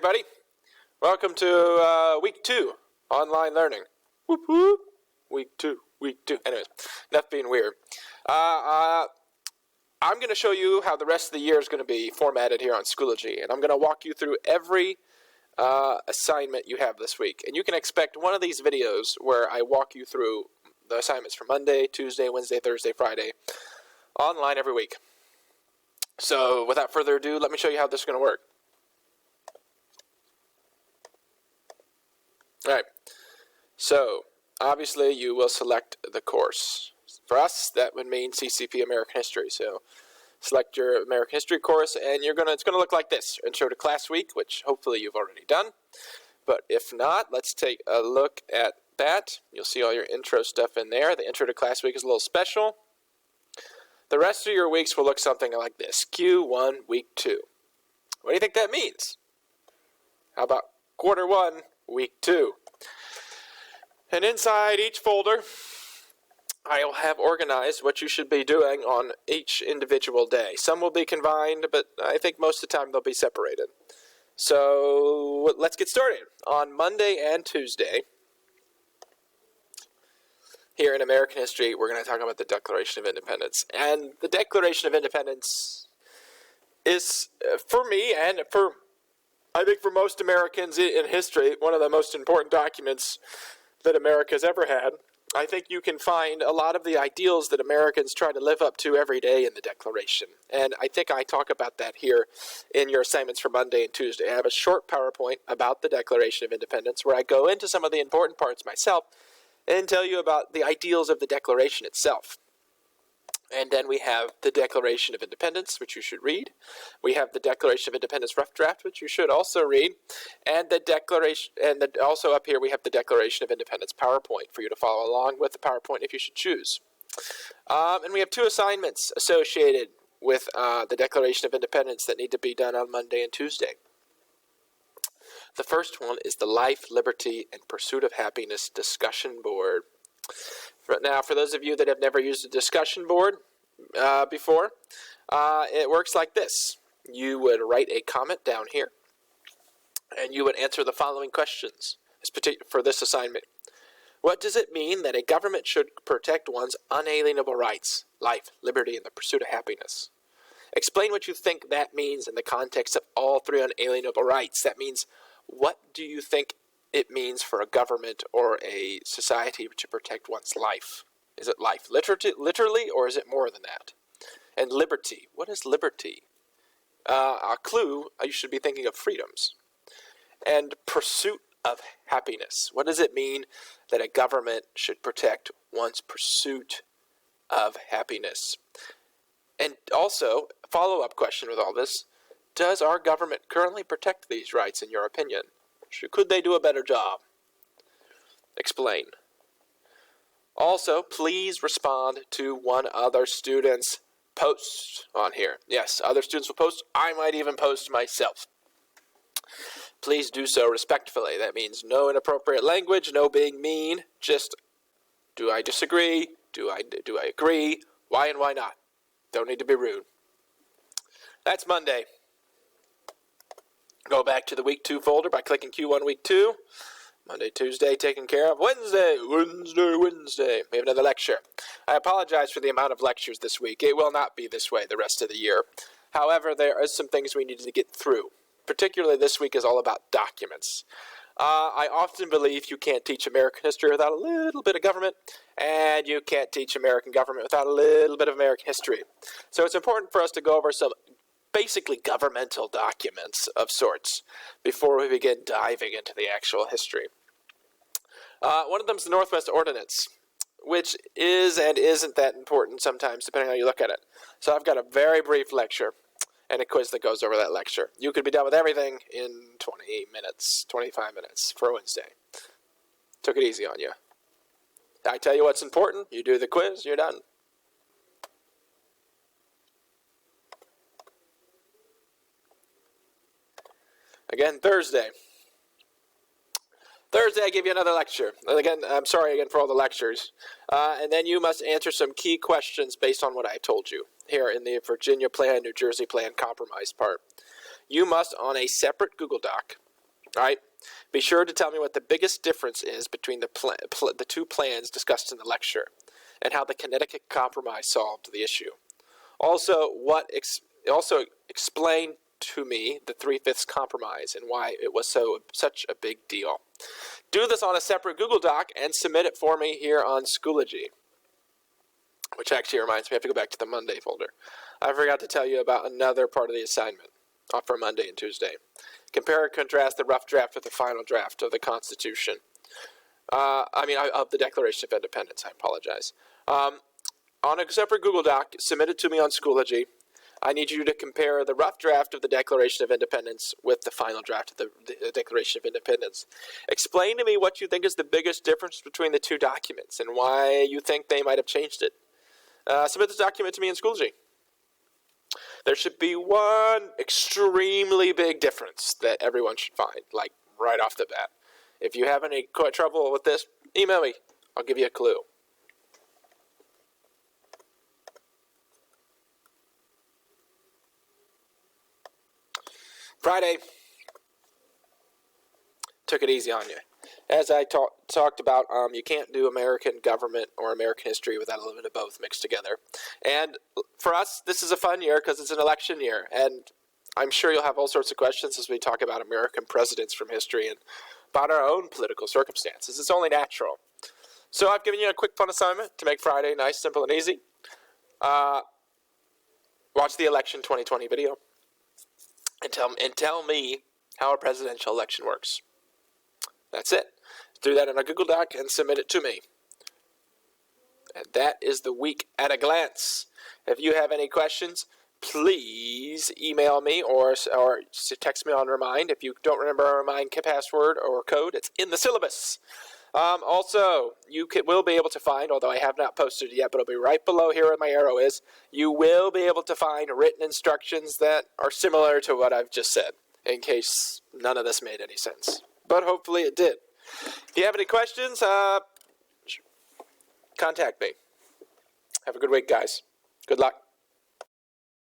everybody. Welcome to week 2, online learning. Whoop whoop. Week 2. Anyways, enough being weird. I'm going to show you how the rest of the year is going to be formatted here on Schoology, and I'm going to walk you through every assignment you have this week. And you can expect one of these videos where I walk you through the assignments for Monday, Tuesday, Wednesday, Thursday, Friday, online every week. So without further ado, let me show you how this is going to work. Alright, so obviously you will select the course. For us, that would mean CCP American History. So select your American History course, and it's going to look like this. Intro to Class Week, which hopefully you've already done. But if not, let's take a look at that. You'll see all your intro stuff in there. The Intro to Class Week is a little special. The rest of your weeks will look something like this. Q1, Week 2. What do you think that means? How about Quarter 1, Week 2? And inside each folder, I will have organized what you should be doing on each individual day. Some will be combined, but I think most of the time they'll be separated. So let's get started. On Monday and Tuesday, here in American history, we're going to talk about the Declaration of Independence. And the Declaration of Independence is, for me and I think for most Americans in history, one of the most important documents that America's ever had. I think you can find a lot of the ideals that Americans try to live up to every day in the Declaration. And I think I talk about that here in your assignments for Monday and Tuesday. I have a short PowerPoint about the Declaration of Independence where I go into some of the important parts myself and tell you about the ideals of the Declaration itself. And then we have the Declaration of Independence, which you should read. We have the Declaration of Independence rough draft, which you should also read. And the Declaration, and also up here we have the Declaration of Independence PowerPoint for you to follow along with the PowerPoint if you should choose. And we have 2 assignments associated with the Declaration of Independence that need to be done on Monday and Tuesday. The first one is the Life, Liberty, and Pursuit of Happiness discussion board. Now, for those of you that have never used a discussion board before, it works like this. You would write a comment down here, and you would answer the following questions for this assignment. What does it mean that a government should protect one's unalienable rights, life, liberty, and the pursuit of happiness? Explain what you think that means in the context of all 3 unalienable rights. That means, what do you think it means for a government or a society to protect one's life? Is it life literally, or is it more than that? And liberty. What is liberty? A clue, you should be thinking of freedoms. And pursuit of happiness. What does it mean that a government should protect one's pursuit of happiness? And also, follow-up question with all this, does our government currently protect these rights in your opinion? Could they do a better job? Explain. Also, please respond to one other student's post on here. Yes, other students will post. I might even post myself. Please do so respectfully. That means no inappropriate language, no being mean. Just, do I disagree? Do I agree? Why and why not? Don't need to be rude. That's Monday. Go back to the Week 2 folder by clicking Q1 Week 2. Monday, Tuesday taken care of. Wednesday. We have another lecture. I apologize for the amount of lectures this week. It will not be this way the rest of the year. However, there are some things we need to get through. Particularly this week is all about documents. I often believe you can't teach American history without a little bit of government, and you can't teach American government without a little bit of American history. So it's important for us to go over some basically governmental documents of sorts before we begin diving into the actual history. One of them is the Northwest Ordinance, which is and isn't that important sometimes, depending on how you look at it. So I've got a very brief lecture and a quiz that goes over that lecture. You could be done with everything in 20 minutes, 25 minutes for Wednesday. Took it easy on you. I tell you what's important, you do the quiz, you're done. Again, Thursday, I give you another lecture. And again, I'm sorry again for all the lectures. And then you must answer some key questions based on what I told you here in the Virginia Plan, New Jersey Plan compromise part. You must, on a separate Google Doc, All right. Be sure to tell me what the biggest difference is between the two plans discussed in the lecture, and how the Connecticut Compromise solved the issue. Also, explain to me the 3/5 compromise and why it was such a big deal. Do this on a separate Google Doc and submit it for me here on Schoology. Which actually reminds me, I have to go back to the Monday folder. I forgot to tell you about another part of the assignment for Monday and Tuesday. Compare and contrast the rough draft with the final draft of the Constitution. Of the Declaration of Independence. I apologize. On a separate Google Doc, submit it to me on Schoology. I need you to compare the rough draft of the Declaration of Independence with the final draft of the Declaration of Independence. Explain to me what you think is the biggest difference between the two documents and why you think they might have changed it. Submit this document to me in Schoology. There should be one extremely big difference that everyone should find, like right off the bat. If you have any trouble with this, email me. I'll give you a clue. Friday. Took it easy on you. As I talked about, you can't do American government or American history without a little bit of both mixed together. And for us, this is a fun year because it's an election year. And I'm sure you'll have all sorts of questions as we talk about American presidents from history and about our own political circumstances. It's only natural. So I've given you a quick fun assignment to make Friday nice, simple, and easy. Watch the election 2020 video and tell me how a presidential election works. That's it. Do that in a Google Doc and submit it to me. And that is the week at a glance. If you have any questions, please email me or text me on Remind. If you don't remember our Remind password or code, it's in the syllabus. Also, you will be able to find, although I have not posted it yet, but it'll be right below here where my arrow is, you will be able to find written instructions that are similar to what I've just said, in case none of this made any sense. But hopefully it did. If you have any questions, contact me. Have a good week, guys. Good luck.